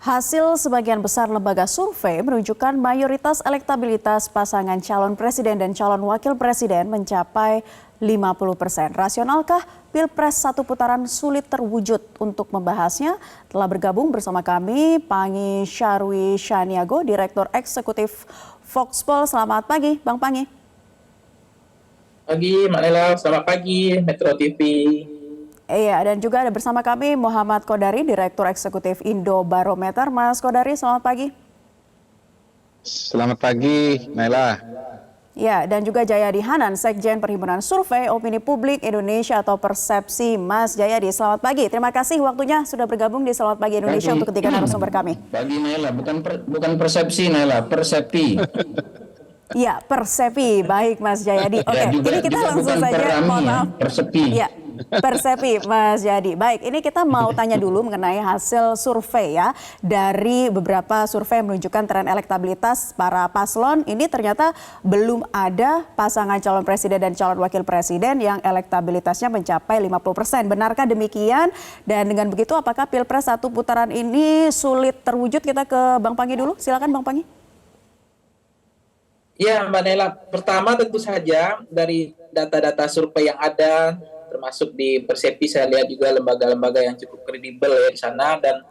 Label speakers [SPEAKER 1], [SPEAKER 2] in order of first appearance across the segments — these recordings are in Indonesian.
[SPEAKER 1] Hasil sebagian besar lembaga survei menunjukkan mayoritas elektabilitas pasangan calon presiden dan calon wakil presiden mencapai 50%. Rasionalkah Pilpres satu putaran sulit terwujud? Untuk membahasnya telah bergabung bersama kami Pangi Syarwi Syaniago, Direktur Eksekutif Voxpol. Selamat pagi, Bang Pangi.
[SPEAKER 2] Pagi, Mbak Nela. Selamat pagi, Metro TV.
[SPEAKER 1] Iya, dan juga ada bersama kami Muhammad Kodari, Direktur Eksekutif Indobarometer. Mas Kodari, selamat pagi.
[SPEAKER 3] Selamat pagi, Naila.
[SPEAKER 1] Ya, dan juga Jayadi Hanan, Sekjen Perhimpunan Survei Opini Publik Indonesia atau Persepsi. Mas Jayadi, selamat pagi. Terima kasih waktunya sudah bergabung di Selamat Pagi Indonesia untuk ketiga narasumber kami.
[SPEAKER 2] Pagi, Naila. Bukan persepsi, Naila. Persepi.
[SPEAKER 1] Ya, persepi. Baik, Mas Jayadi. Oke, ini kita langsung saja. Mohon maaf.
[SPEAKER 2] Persepi.
[SPEAKER 1] Ya. Persepi, Mas Jadi. Baik, ini kita mau tanya dulu mengenai hasil survei ya. Dari beberapa survei yang menunjukkan tren elektabilitas para paslon, ini ternyata belum ada pasangan calon presiden dan calon wakil presiden yang elektabilitasnya mencapai 50%. Benarkah demikian? Dan dengan begitu apakah Pilpres satu putaran ini sulit terwujud? Kita ke Bang Pangi dulu. Silakan Bang Pangi.
[SPEAKER 2] Ya, Mbak Nela. Pertama tentu saja dari data-data survei yang ada, termasuk di Persepi, saya lihat juga lembaga-lembaga yang cukup kredibel ya di sana, dan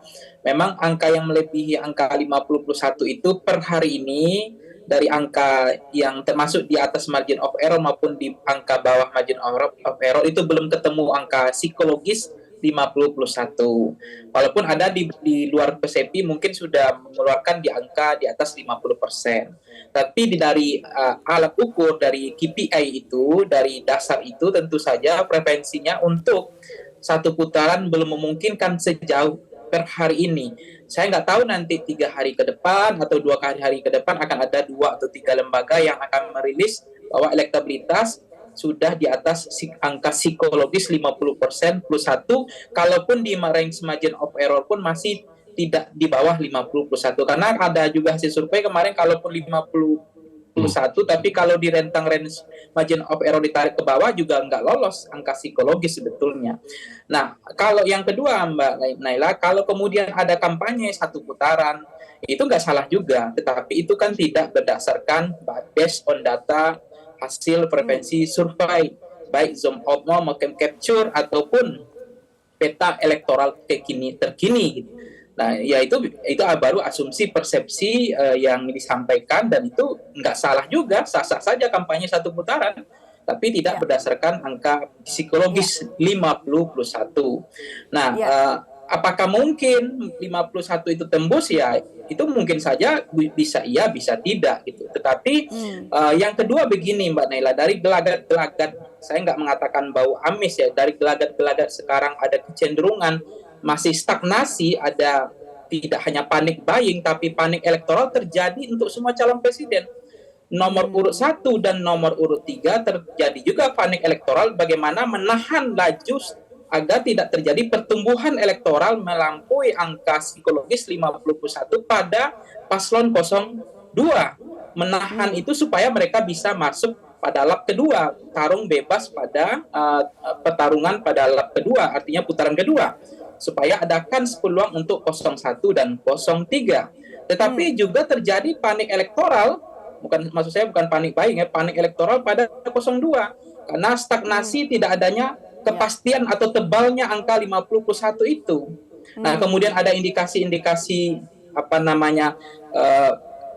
[SPEAKER 2] memang angka yang melebihi angka 50+1 itu per hari ini dari angka yang termasuk di atas margin of error maupun di angka bawah margin of error itu belum ketemu angka psikologis 50+1. Walaupun ada di luar Persepi mungkin sudah mengeluarkan di angka di atas 50%. Tapi dari alat ukur, dari KPI itu, dari dasar itu tentu saja preferensinya untuk satu putaran belum memungkinkan sejauh per hari ini. Saya nggak tahu nanti 3 hari ke depan atau 2 hari ke depan akan ada 2 atau 3 lembaga yang akan merilis bahwa elektabilitas sudah di atas angka psikologis 50%+1, kalaupun di range margin of error pun masih tidak di bawah 50+1. Karena ada juga hasil survei kemarin kalaupun 50+1, tapi kalau di rentang range margin of error ditarik ke bawah juga nggak lolos angka psikologis sebetulnya. Nah, kalau yang kedua Mbak Naila, kalau kemudian ada kampanye satu putaran, itu nggak salah juga, tetapi itu kan tidak berdasarkan based on data hasil preferensi survei, baik zoom out maupun capture ataupun peta elektoral terkini gitu. Nah, ya itu baru asumsi persepsi yang disampaikan, dan itu nggak salah juga, sah-sah saja kampanye satu putaran, tapi tidak berdasarkan angka psikologis 50+1. Nah, apakah mungkin 51 itu tembus? Ya, itu mungkin saja bisa iya, bisa tidak gitu. Tetapi yang kedua begini Mbak Naila, dari gelagat-gelagat, saya nggak mengatakan bau amis ya, dari gelagat-gelagat sekarang ada kecenderungan masih stagnasi, ada tidak hanya panik buying tapi panik elektoral terjadi untuk semua calon presiden. Nomor urut 1 dan nomor urut 3 terjadi juga panik elektoral, bagaimana menahan laju agar tidak terjadi pertumbuhan elektoral melampaui angka psikologis 50+1 pada paslon 02. Menahan itu supaya mereka bisa masuk pada lap kedua, tarung bebas pada pertarungan pada lap kedua, artinya putaran kedua, supaya adakan peluang untuk 01 dan 03. Tetapi juga terjadi panik elektoral, maksud saya bukan panik buying ya, panik elektoral pada 02, karena stagnasi, tidak adanya kepastian atau tebalnya angka 50+1 itu. Nah, kemudian ada indikasi-indikasi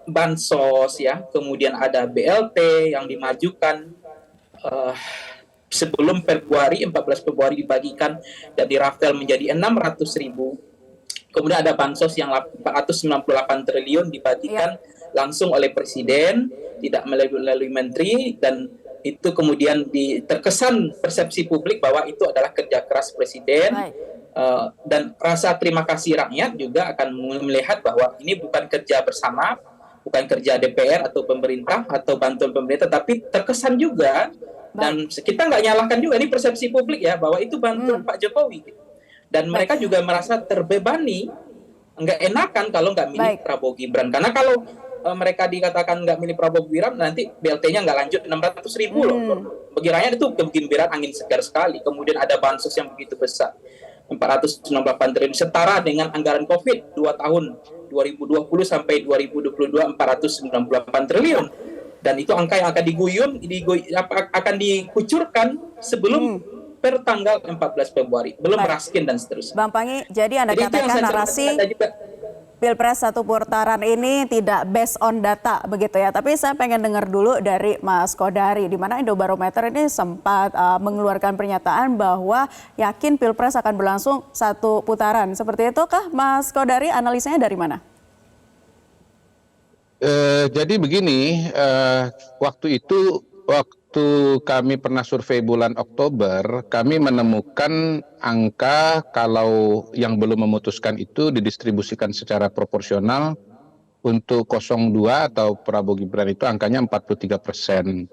[SPEAKER 2] bansos ya, kemudian ada BLT yang dimajukan sebelum 14 Februari dibagikan dan dirafel menjadi 600.000. Kemudian ada bansos yang 498 triliun dibagikan langsung oleh presiden, tidak melalui menteri, dan itu kemudian terkesan persepsi publik bahwa itu adalah kerja keras presiden. Dan rasa terima kasih rakyat juga akan melihat bahwa ini bukan kerja bersama, bukan kerja DPR atau pemerintah atau bantuan pemerintah, tapi terkesan juga, dan kita nggak nyalahkan juga, ini persepsi publik ya, bahwa itu bantuan Pak Jokowi. Dan mereka juga merasa terbebani, nggak enakan kalau nggak milih Prabowo Gibran. Karena kalau mereka dikatakan nggak milih Prabowo Gibran, nanti BLT-nya nggak lanjut 600.000 loh. Bagi rakyat itu kegembiraan angin segar sekali. Kemudian ada bansos yang begitu besar. 468 triliun, setara dengan anggaran COVID 2 tahun 2020 sampai 2022 498 triliun. Dan itu angka yang akan akan dikucurkan sebelum per tanggal 14 Februari, belum raskin dan seterusnya.
[SPEAKER 1] Bang Pangi, jadi Anda katakan narasi Pilpres satu putaran ini tidak based on data begitu ya. Tapi saya pengen dengar dulu dari Mas Kodari, di mana Indobarometer ini sempat mengeluarkan pernyataan bahwa yakin Pilpres akan berlangsung satu putaran. Seperti itu kah Mas Kodari, analisanya dari mana?
[SPEAKER 3] Jadi begini, waktu kami pernah survei bulan Oktober, kami menemukan angka kalau yang belum memutuskan itu didistribusikan secara proporsional untuk 02 atau Prabowo Gibran itu angkanya 43%.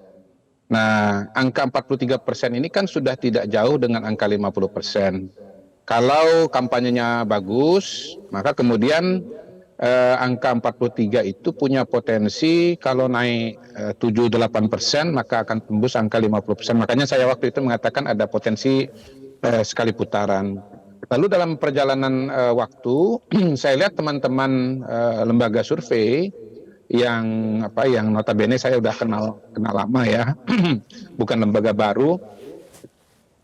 [SPEAKER 3] Nah, angka 43% ini kan sudah tidak jauh dengan angka 50%. Kalau kampanyenya bagus, maka kemudian angka 43 itu punya potensi kalau naik 7-8% maka akan tembus angka 50%. Makanya saya waktu itu mengatakan ada potensi sekali putaran. Lalu dalam perjalanan waktu saya lihat teman-teman lembaga survei yang notabene saya udah kenal lama ya, bukan lembaga baru.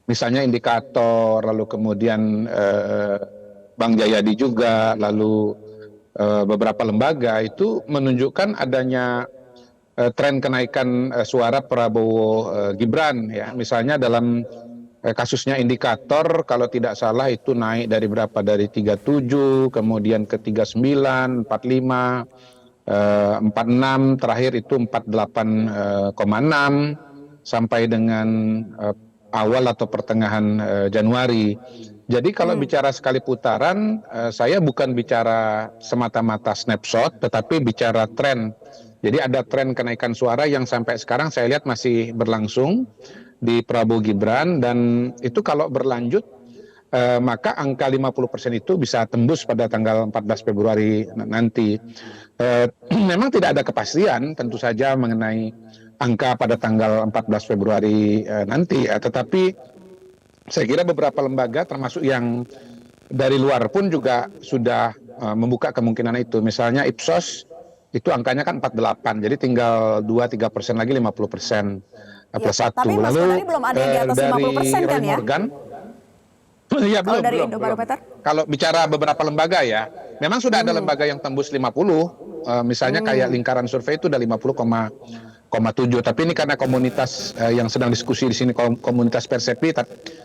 [SPEAKER 3] Misalnya Indikator, lalu kemudian Bang Jayadi juga, lalu beberapa lembaga itu menunjukkan adanya tren kenaikan suara Prabowo Gibran ya. Misalnya dalam kasusnya Indikator kalau tidak salah itu naik dari berapa, dari 37 kemudian ke 39, 45, 46, terakhir itu 48,6 sampai dengan awal atau pertengahan Januari. Jadi kalau bicara sekali putaran, saya bukan bicara semata-mata snapshot, tetapi bicara tren. Jadi ada tren kenaikan suara yang sampai sekarang saya lihat masih berlangsung di Prabowo Gibran, dan itu kalau berlanjut, maka angka 50% itu bisa tembus pada tanggal 14 Februari nanti. Memang tidak ada kepastian tentu saja mengenai angka pada tanggal 14 Februari nanti, tetapi saya kira beberapa lembaga termasuk yang dari luar pun juga sudah membuka kemungkinan itu. Misalnya Ipsos itu angkanya kan 48, jadi tinggal 2-3% lagi 50% plus
[SPEAKER 1] ya,
[SPEAKER 3] 1.
[SPEAKER 1] Tapi Mas Kodari belum ada yang di atas 50% kan ya?
[SPEAKER 3] Morgan, ya belum,
[SPEAKER 1] dari
[SPEAKER 3] belum. Kalau bicara beberapa lembaga ya, memang sudah ada lembaga yang tembus 50, misalnya kayak Lingkaran Survei itu udah 50,7, tapi ini karena komunitas yang sedang diskusi di sini komunitas Persepi,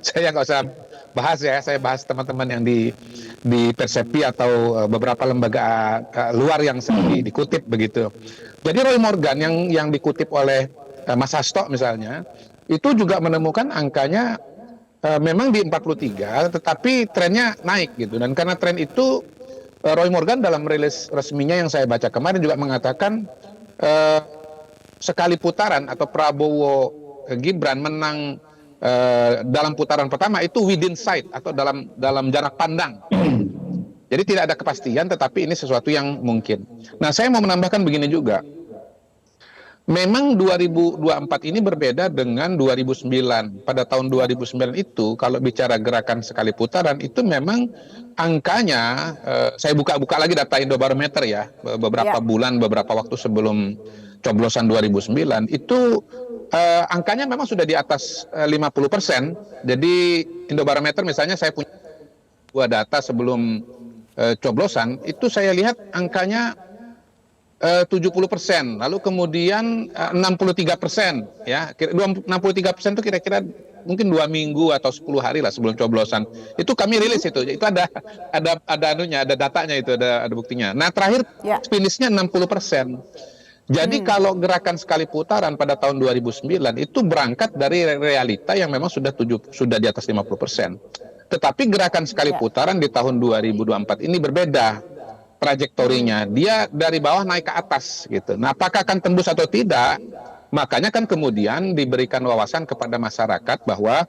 [SPEAKER 3] saya nggak usah bahas ya, saya bahas teman-teman yang di Persepi atau beberapa lembaga luar yang dikutip begitu. Jadi Roy Morgan yang dikutip oleh Mas Hasto misalnya, itu juga menemukan angkanya memang di 43, tetapi trennya naik gitu. Dan karena tren itu, Roy Morgan dalam rilis resminya yang saya baca kemarin juga mengatakan sekali putaran atau Prabowo Gibran menang dalam putaran pertama itu within sight atau dalam jarak pandang. Jadi tidak ada kepastian, tetapi ini sesuatu yang mungkin. Nah, saya mau menambahkan begini juga. Memang 2024 ini berbeda dengan 2009. Pada tahun 2009 itu, kalau bicara gerakan sekali putaran, itu memang angkanya, saya buka-buka lagi data Indobarometer ya, beberapa bulan, beberapa waktu sebelum coblosan 2009, itu angkanya memang sudah di atas 50%. Jadi Indobarometer misalnya saya punya dua data sebelum coblosan, itu saya lihat angkanya 70%, lalu kemudian 63%, ya 63% itu kira-kira mungkin 2 minggu atau 10 hari lah sebelum coblosan. Itu kami rilis itu ada anunya, ada datanya itu, ada buktinya. Nah terakhir finishnya 60%. Jadi kalau gerakan sekali putaran pada tahun 2009 itu berangkat dari realita yang memang sudah di atas 50%. Tetapi gerakan sekali putaran di tahun 2024 ini berbeda trajektorinya, dia dari bawah naik ke atas gitu. Nah, apakah akan tembus atau tidak? Makanya kan kemudian diberikan wawasan kepada masyarakat bahwa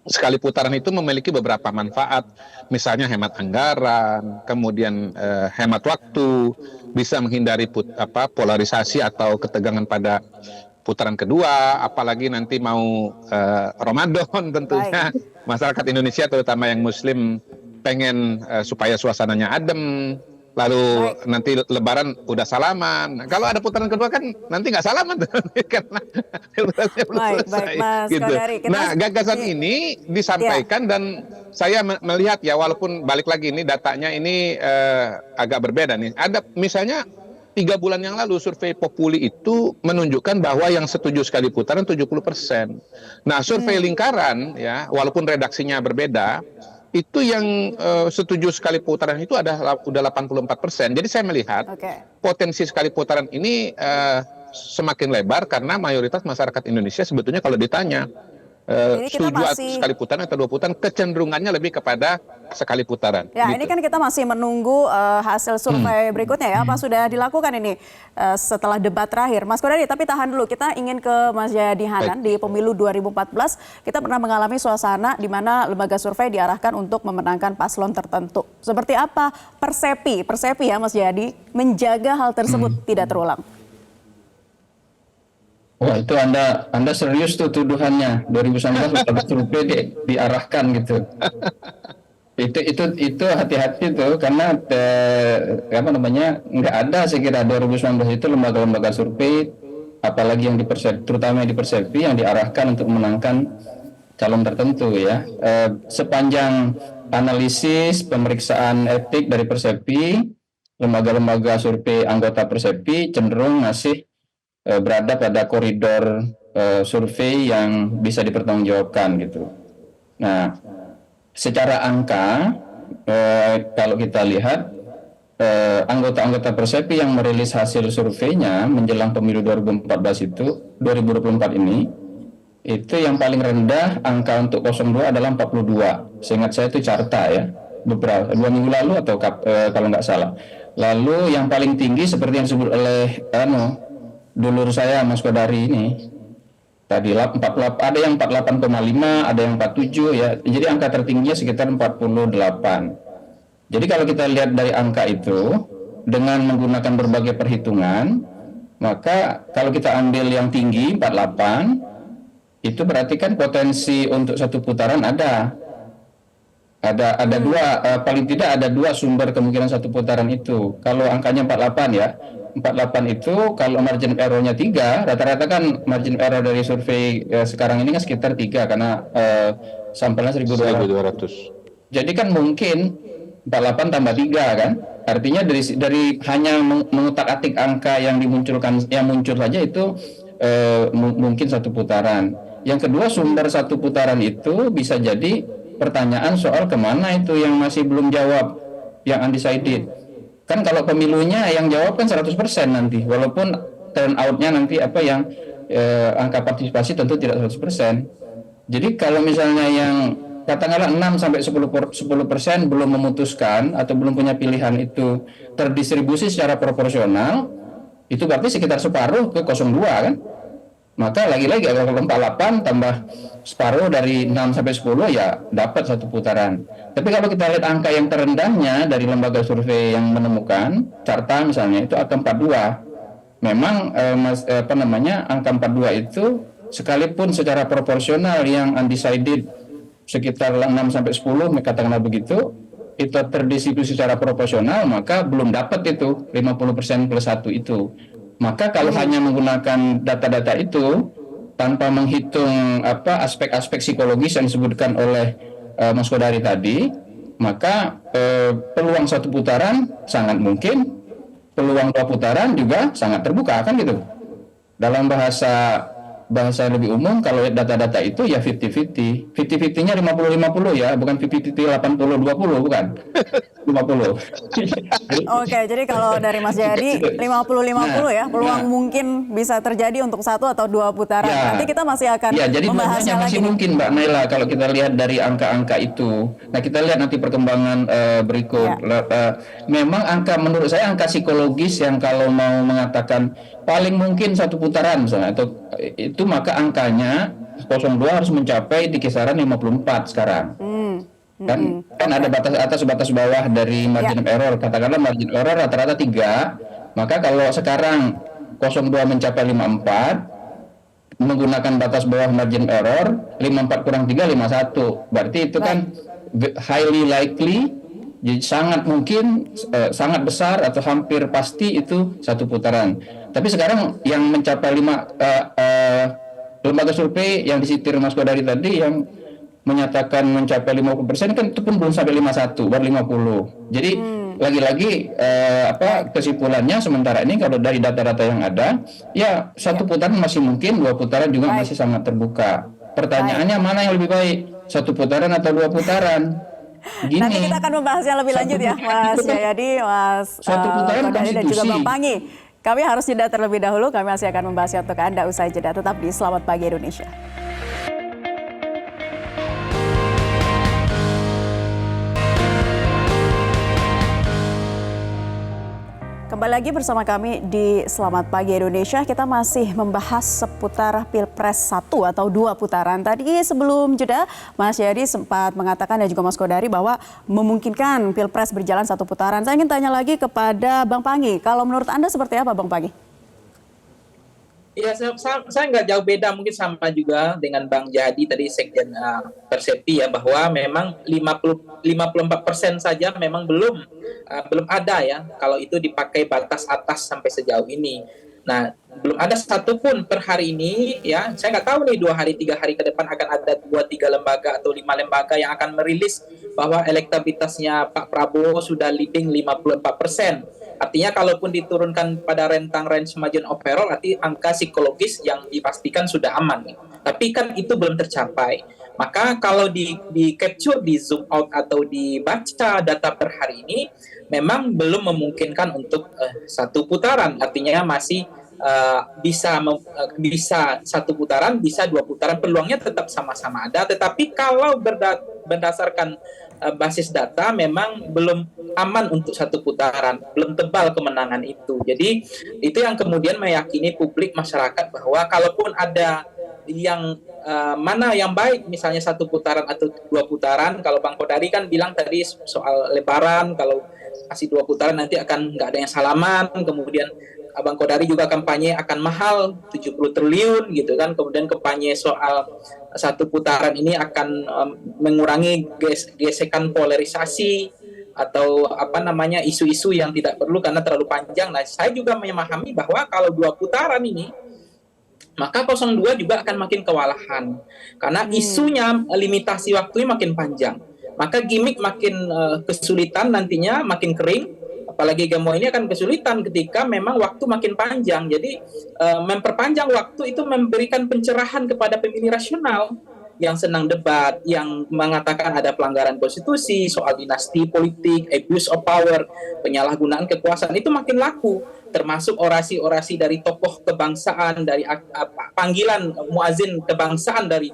[SPEAKER 3] sekali putaran itu memiliki beberapa manfaat, misalnya hemat anggaran, kemudian hemat waktu, bisa menghindari polarisasi atau ketegangan pada putaran kedua, apalagi nanti mau Ramadan tentunya. Masyarakat Indonesia terutama yang Muslim pengen supaya suasananya adem. Lalu nanti Lebaran udah salaman. Nah, kalau ada putaran kedua kan nanti nggak salaman karena Lebarannya belum selesai.
[SPEAKER 1] Mas
[SPEAKER 3] Gitu.
[SPEAKER 1] Kodari,
[SPEAKER 3] Nah, gagasan ini disampaikan dan saya melihat ya, walaupun balik lagi ini datanya ini agak berbeda nih. Ada misalnya 3 bulan yang lalu survei Populi itu menunjukkan bahwa yang setuju sekali putaran 70%. Nah, survei Lingkaran ya, walaupun redaksinya berbeda, itu yang setuju sekali putaran itu udah 84%. Jadi saya melihat potensi sekali putaran ini semakin lebar karena mayoritas masyarakat Indonesia sebetulnya kalau ditanya setuju sekali putaran atau 2 putaran, kecenderungannya lebih kepada sekali putaran.
[SPEAKER 1] Ya,
[SPEAKER 3] gitu.
[SPEAKER 1] ini kan kita masih menunggu hasil survei berikutnya ya. Apa sudah dilakukan ini setelah debat terakhir? Mas Kodari, tapi tahan dulu. Kita ingin ke Mas Jayadi Hanan. Di pemilu 2014, kita pernah mengalami suasana di mana lembaga survei diarahkan untuk memenangkan paslon tertentu. Seperti apa persepi ya Mas Jayadi menjaga hal tersebut tidak terulang?
[SPEAKER 4] Wah, itu Anda serius tuh tuduhannya. 2019 survei diarahkan gitu. Itu hati-hati tuh karena nggak ada saya kira 2019 itu lembaga-lembaga survei, apalagi yang terutama yang di Persepsi yang diarahkan untuk memenangkan calon tertentu ya. Sepanjang analisis pemeriksaan etik dari Persepsi, lembaga-lembaga survei anggota Persepsi cenderung masih berada pada koridor survei yang bisa dipertanggungjawabkan gitu. Nah, secara angka kalau kita lihat anggota-anggota Persepsi yang merilis hasil surveinya menjelang pemilu 2024 ini, itu yang paling rendah angka untuk 02 adalah 42. Seingat saya itu carta ya, beberapa 2 minggu lalu atau kalau nggak salah. Lalu yang paling tinggi seperti yang disebut oleh dulur saya Mas Kodari ini tadi 48, ada yang 48,5, ada yang 47 ya. Jadi angka tertingginya sekitar 48. Jadi kalau kita lihat dari angka itu dengan menggunakan berbagai perhitungan, maka kalau kita ambil yang tinggi 48, itu berarti kan potensi untuk satu putaran ada dua, paling tidak ada 2 sumber kemungkinan satu putaran itu. Kalau angkanya 48 ya, 48 itu kalau margin error-nya 3, rata-rata kan margin error dari survei sekarang ini kan sekitar 3 karena sampelnya 1.200. Jadi kan mungkin 48 tambah 3 kan, artinya dari hanya mengutak-atik angka yang dimunculkan, yang muncul saja itu mungkin satu putaran. Yang kedua, sumber satu putaran itu bisa jadi pertanyaan soal kemana itu yang masih belum jawab, yang undecided. Kan kalau pemilunya yang jawab kan 100% nanti, walaupun turnout-nya nanti yang angka partisipasi tentu tidak 100%. Jadi kalau misalnya yang katakanlah 6-10% belum memutuskan atau belum punya pilihan itu terdistribusi secara proporsional, itu berarti sekitar separuh ke 02 kan. Maka lagi-lagi kalau 48 tambah separuh dari 6-10 ya dapat satu putaran. Tapi kalau kita lihat angka yang terendahnya dari lembaga survei yang menemukan, Carta misalnya itu angka 42. Memang angka 42 itu sekalipun secara proporsional yang undecided sekitar 6-10 katakanlah begitu, itu terdistribusi secara proporsional, maka belum dapat itu 50% plus 1 itu. Maka kalau hanya menggunakan data-data itu tanpa menghitung aspek-aspek psikologis yang disebutkan oleh Mas Kodari tadi, maka peluang satu putaran sangat mungkin, peluang 2 putaran juga sangat terbuka kan gitu. Dalam bahasa lebih umum, kalau data-data itu ya 50-50. 50-50-nya 50-50 ya, bukan 50-50 80-20, bukan. 50.
[SPEAKER 1] Oke, jadi kalau dari Mas Jayadi 50-50 ya, peluang mungkin bisa terjadi untuk 1 atau 2 putaran. Ya, nanti kita masih akan
[SPEAKER 4] jadi
[SPEAKER 1] membahasnya lagi.
[SPEAKER 4] masih mungkin Mbak Naila kalau kita lihat dari angka-angka itu. Nah, kita lihat nanti perkembangan berikut. Memang menurut saya angka psikologis yang kalau mau mengatakan paling mungkin 1 putaran misalnya, atau itu maka angkanya 02 harus mencapai di kisaran 54 sekarang. Kan ada batas atas batas bawah dari margin error, katakanlah margin error rata-rata 3, maka kalau sekarang 02 mencapai 54, menggunakan batas bawah margin error 54 kurang 3 51. Berarti itu kan highly likely, jadi sangat mungkin, sangat besar atau hampir pasti itu satu putaran. Tapi sekarang yang mencapai lembaga survei yang disitir Mas Kodari tadi yang menyatakan mencapai 50% kan itu pun belum sampai 51, baru 50. Jadi lagi-lagi kesimpulannya sementara ini kalau dari data-data yang ada, ya satu putaran masih mungkin, 2 putaran juga masih sangat terbuka. Pertanyaannya mana yang lebih baik, 1 putaran atau 2 putaran? Gini,
[SPEAKER 1] nanti kita akan membahasnya lebih lanjut ya, Mas Jayadi, Mas Kodari dan juga Bang Pangi. Kami harus jeda terlebih dahulu, kami masih akan membahasnya untuk Anda usai jeda. Tetap di Selamat Pagi Indonesia. Kembali lagi bersama kami di Selamat Pagi Indonesia. Kita masih membahas seputar Pilpres 1 atau 2 putaran. Tadi sebelum jeda, Mas Jayadi sempat mengatakan dan juga Mas Kodari bahwa memungkinkan Pilpres berjalan 1 putaran. Saya ingin tanya lagi kepada Bang Pangi. Kalau menurut Anda seperti apa, Bang Pangi?
[SPEAKER 2] Ya, saya nggak jauh beda, mungkin sama juga dengan Bang Jadi tadi Sekjen Persepi ya, bahwa memang 54% saja memang belum ada ya kalau itu dipakai batas atas sampai sejauh ini. Nah, belum ada satupun per hari ini ya, saya nggak tahu nih 2 hari 3 hari ke depan akan ada 2-3 lembaga atau 5 lembaga yang akan merilis bahwa elektabilitasnya Pak Prabowo sudah leading 54%. Artinya kalaupun diturunkan pada rentang range margin of error, arti angka psikologis yang dipastikan sudah aman. Tapi kan itu belum tercapai. Maka kalau di capture, di zoom out atau dibaca data per hari ini, memang belum memungkinkan untuk 1 putaran. Artinya masih bisa 1 putaran, bisa 2 putaran. Peluangnya tetap sama-sama ada. Tetapi kalau berdasarkan basis data memang belum aman untuk 1 putaran, belum tebal kemenangan itu. Jadi itu yang kemudian meyakini publik masyarakat bahwa kalaupun ada yang mana yang baik, misalnya 1 putaran atau 2 putaran. Kalau Bang Kodari kan bilang tadi soal Lebaran, kalau kasih 2 putaran nanti akan nggak ada yang salaman. Kemudian Abang Kodari juga kampanye akan mahal 70 triliun gitu kan. Kemudian kampanye soal 1 putaran ini akan mengurangi gesekan polarisasi atau isu-isu yang tidak perlu karena terlalu panjang. Nah, saya juga memahami bahwa kalau 2 putaran ini maka 02 juga akan makin kewalahan karena isunya limitasi waktunya makin panjang. Maka gimmick makin kesulitan nantinya, makin kering. Apalagi Gemo ini akan kesulitan ketika memang waktu makin panjang. Jadi memperpanjang waktu itu memberikan pencerahan kepada pemilih rasional yang senang debat, yang mengatakan ada pelanggaran konstitusi, soal dinasti politik, abuse of power, penyalahgunaan kekuasaan, itu makin laku. Termasuk orasi-orasi dari tokoh kebangsaan, dari panggilan muazin kebangsaan dari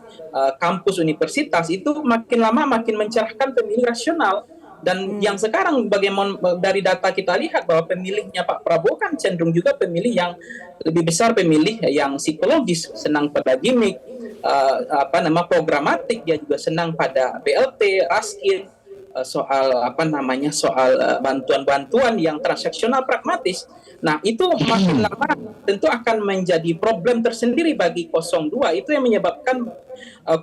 [SPEAKER 2] kampus universitas, itu makin lama makin mencerahkan pemilih rasional. Dan yang sekarang bagaimana dari data kita lihat bahwa pemilihnya Pak Prabowo kan cenderung juga pemilih yang lebih besar, pemilih yang psikologis, senang pada gimmick, programatik, dia juga senang pada BLT, raskin, soal bantuan-bantuan yang transaksional pragmatis. Nah, itu makin lama tentu akan menjadi problem tersendiri bagi 02. Itu yang menyebabkan 02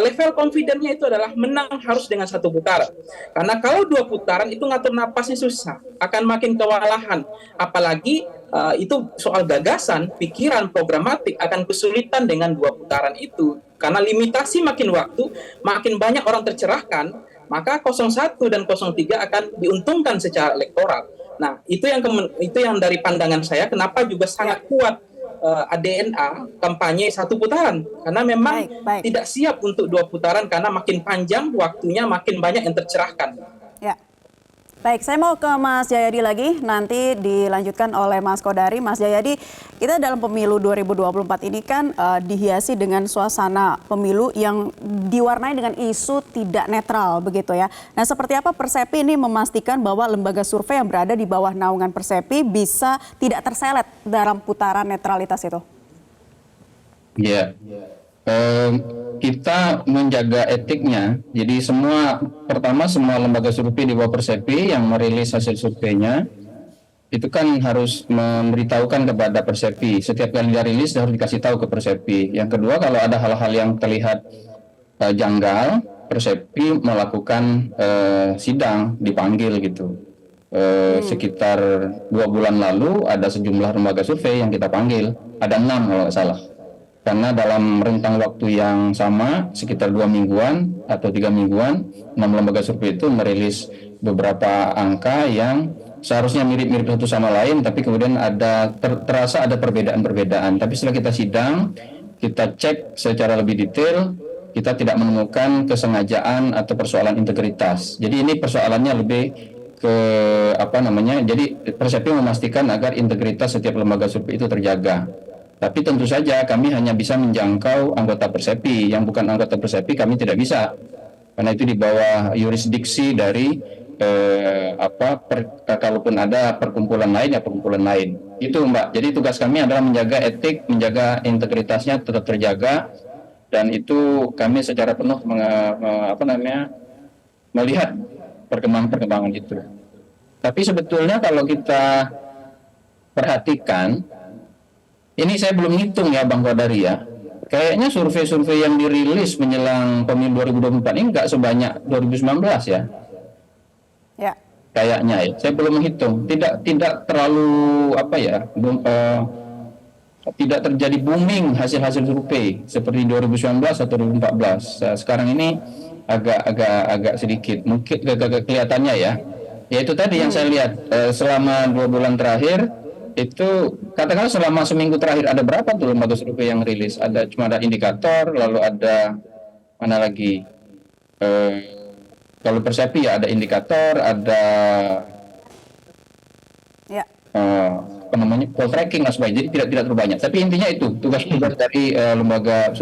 [SPEAKER 2] level confidence-nya itu adalah menang harus dengan 1 putaran. Karena kalau 2 putaran itu ngatur napasnya susah, akan makin kewalahan. Apalagi itu soal gagasan, pikiran, programatik akan kesulitan dengan 2 putaran itu. Karena limitasi makin waktu, makin banyak orang tercerahkan, maka 01 dan 03 akan diuntungkan secara elektoral. Nah, itu yang dari pandangan saya kenapa juga sangat kuat DNA kampanye 1 putaran, karena memang tidak siap untuk 2 putaran karena makin panjang waktunya, makin banyak yang tercerahkan.
[SPEAKER 1] Ya. Baik, saya mau ke Mas Jayadi lagi, nanti dilanjutkan oleh Mas Kodari. Mas Jayadi, kita dalam pemilu 2024 ini kan dihiasi dengan suasana pemilu yang diwarnai dengan isu tidak netral begitu ya. Nah, seperti apa Persepi ini memastikan bahwa lembaga survei yang berada di bawah naungan Persepi bisa tidak terselet dalam putaran netralitas itu?
[SPEAKER 4] Ya. Kita menjaga etiknya. Jadi semua lembaga survei di bawah Persepi yang merilis hasil surveinya itu kan harus memberitahukan kepada Persepi. Setiap kali dia rilis harus dikasih tahu ke Persepi. Yang kedua, kalau ada hal-hal yang terlihat janggal, Persepi melakukan sidang, dipanggil gitu. Sekitar 2 bulan lalu ada sejumlah lembaga survei yang kita panggil, ada 6 kalau nggak salah. Karena dalam rentang waktu yang sama, sekitar 2 mingguan atau 3 mingguan, 6 lembaga survei itu merilis beberapa angka yang seharusnya mirip-mirip satu sama lain, tapi kemudian terasa ada perbedaan-perbedaan. Tapi setelah kita sidang, kita cek secara lebih detail, kita tidak menemukan kesengajaan atau persoalan integritas. Jadi ini persoalannya lebih ke jadi Persepi memastikan agar integritas setiap lembaga survei itu terjaga. Tapi tentu saja kami hanya bisa menjangkau anggota Persepi, yang bukan anggota Persepi kami tidak bisa, karena itu di bawah yurisdiksi dari kalaupun ada perkumpulan lain ya perkumpulan lain. Itu Mbak. Jadi tugas kami adalah menjaga etik, menjaga integritasnya tetap terjaga, dan itu kami secara penuh melihat perkembangan itu. Tapi sebetulnya kalau kita perhatikan, ini saya belum hitung ya Bang Kodari ya. Kayaknya survei-survei yang dirilis menjelang pemilu 2024 ini nggak sebanyak 2019 ya.
[SPEAKER 1] Ya.
[SPEAKER 4] Kayaknya ya. Saya belum menghitung. Tidak terlalu tidak terjadi booming hasil-hasil survei seperti 2019 atau 2014. Sekarang ini agak sedikit, mungkin agak kelihatannya ya. Ya itu tadi yang saya lihat selama 2 bulan terakhir itu, katakanlah selama seminggu terakhir ada berapa tuh lembaga survei yang rilis? Cuma ada indikator, lalu ada mana lagi? Kalau Persepi ya ada indikator, ada poll tracking dan sebagainya. Jadi tidak terlalu banyak. Tapi intinya itu tugas-tugas dari lembaga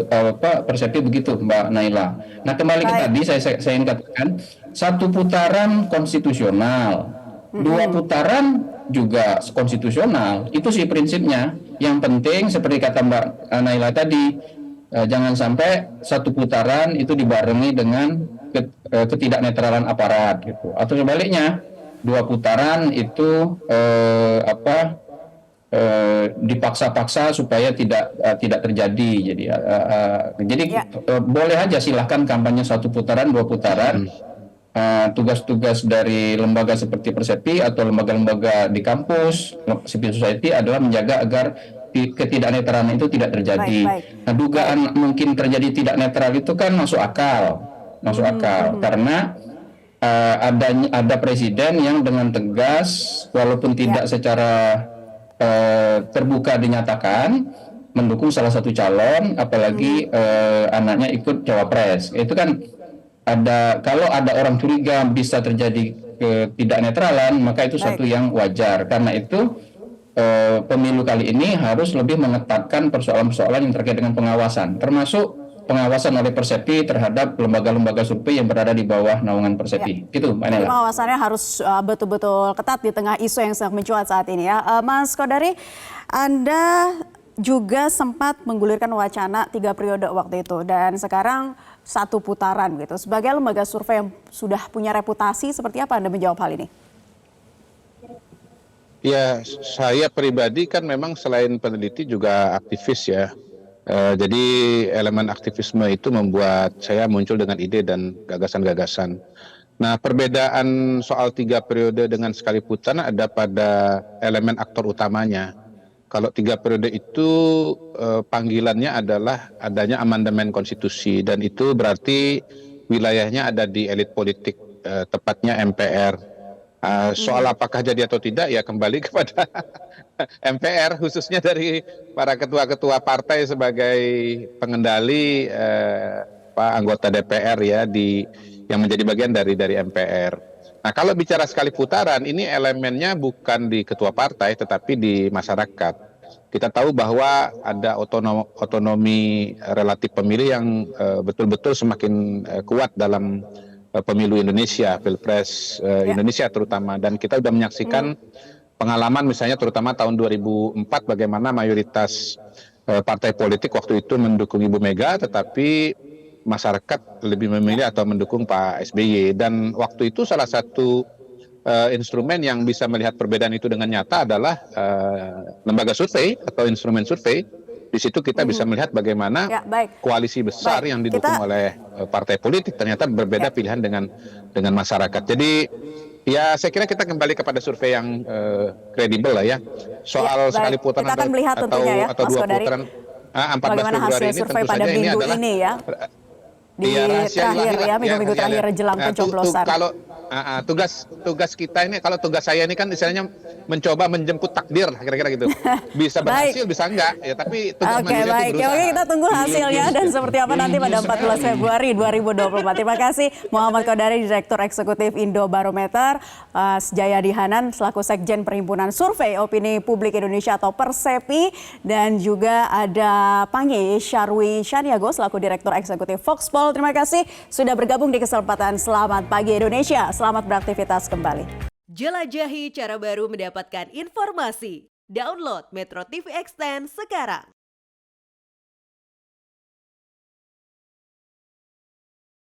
[SPEAKER 4] Persepi begitu, Mbak Naila. Nah kembali ke tadi saya ingin katakan, 1 putaran konstitusional, 2 putaran juga konstitusional. Itu sih prinsipnya. Yang penting seperti kata Mbak Naila tadi, jangan sampai 1 putaran itu dibarengi dengan ketidaknetralan aparat gitu. Atau sebaliknya, 2 putaran itu dipaksa-paksa supaya tidak terjadi. Jadi boleh aja silahkan kampanye 1 putaran, 2 putaran. Tugas-tugas dari lembaga seperti Persepi atau lembaga-lembaga di kampus, civil society adalah menjaga agar ketidaknetralan itu tidak terjadi. Nah, dugaan mungkin terjadi tidak netral itu kan masuk akal karena ada presiden yang dengan tegas, walaupun tidak secara terbuka dinyatakan mendukung salah satu calon, apalagi anaknya ikut cawapres. Itu kan kalau ada orang curiga bisa terjadi ketidaknetralan, maka itu satu yang wajar. Karena itu pemilu kali ini harus lebih mengetatkan persoalan-persoalan yang terkait dengan pengawasan, termasuk pengawasan oleh Persepi terhadap lembaga-lembaga survei yang berada di bawah naungan Persepi. Gitu, Mbak Nela.
[SPEAKER 1] Pengawasannya harus betul-betul ketat di tengah isu yang sedang mencuat saat ini ya. Mas Kodari, Anda juga sempat menggulirkan wacana 3 periode waktu itu, dan sekarang 1 putaran gitu. Sebagai lembaga survei yang sudah punya reputasi, seperti apa Anda menjawab hal ini?
[SPEAKER 3] Ya, saya pribadi kan memang selain peneliti juga aktivis ya. Jadi elemen aktivisme itu membuat saya muncul dengan ide dan gagasan-gagasan. Nah, perbedaan soal 3 periode dengan sekali putaran ada pada elemen aktor utamanya. Kalau 3 periode itu panggilannya adalah adanya amandemen konstitusi, dan itu berarti wilayahnya ada di elit politik, tepatnya MPR. Soal apakah jadi atau tidak ya kembali kepada MPR, khususnya dari para ketua-ketua partai sebagai pengendali anggota DPR ya yang menjadi bagian dari MPR. Nah, kalau bicara sekali putaran, ini elemennya bukan di ketua partai tetapi di masyarakat. Kita tahu bahwa ada otonomi relatif pemilih yang betul-betul semakin kuat dalam pemilu Indonesia, Pilpres Indonesia terutama, dan kita sudah menyaksikan pengalaman misalnya terutama tahun 2004 bagaimana mayoritas partai politik waktu itu mendukung Ibu Mega, tetapi masyarakat lebih memilih atau mendukung Pak SBY. Dan waktu itu salah satu instrumen yang bisa melihat perbedaan itu dengan nyata adalah lembaga survei atau instrumen survei. Di situ kita bisa melihat bagaimana
[SPEAKER 1] Ya, baik.
[SPEAKER 3] koalisi besar
[SPEAKER 1] Baik,
[SPEAKER 3] yang didukung
[SPEAKER 1] kita-
[SPEAKER 3] oleh partai politik ternyata berbeda pilihan dengan masyarakat. Jadi ya saya kira kita kembali kepada survei yang kredibel lah ya. Soal
[SPEAKER 1] baik.
[SPEAKER 3] sekali putaran
[SPEAKER 1] Kita akan melihat tentunya ya,
[SPEAKER 3] atau
[SPEAKER 1] Mas
[SPEAKER 3] dua
[SPEAKER 1] Kodari,
[SPEAKER 3] putaran 14
[SPEAKER 1] bagaimana
[SPEAKER 3] Februari
[SPEAKER 1] hasil
[SPEAKER 3] ini
[SPEAKER 1] survei
[SPEAKER 3] tentu
[SPEAKER 1] pada
[SPEAKER 3] saja ini
[SPEAKER 1] minggu
[SPEAKER 3] adalah
[SPEAKER 1] ini ya. Di
[SPEAKER 3] iya, rahasia
[SPEAKER 1] terakhir
[SPEAKER 3] ilahi lah,
[SPEAKER 1] ya, minggu-minggu
[SPEAKER 3] rahasia
[SPEAKER 1] terakhir
[SPEAKER 3] ilahi.
[SPEAKER 1] jelang pencoblosan.
[SPEAKER 3] Kalau tugas kita ini, kalau tugas saya ini kan istilahnya mencoba menjemput takdir, kira-kira gitu. Bisa
[SPEAKER 1] Baik.
[SPEAKER 3] berhasil, bisa enggak, ya tapi tugas
[SPEAKER 1] Oke,
[SPEAKER 3] manusia itu
[SPEAKER 1] baik.
[SPEAKER 3] berusaha.
[SPEAKER 1] Oke, kita tunggu hasilnya dan seperti apa nanti pada 14 Februari 2024. Terima kasih Muhammad Kodari, Direktur Eksekutif Indobarometer, Jayadi Hanan selaku Sekjen Perhimpunan Survei Opini Publik Indonesia atau Persepi, dan juga ada Pange Syarwi Syaniago selaku Direktur Eksekutif Foxpol. Terima kasih sudah bergabung di kesempatan Selamat Pagi Indonesia. Selamat beraktivitas kembali.
[SPEAKER 5] Jelajahi cara baru mendapatkan informasi. Download Metro TV Extend sekarang.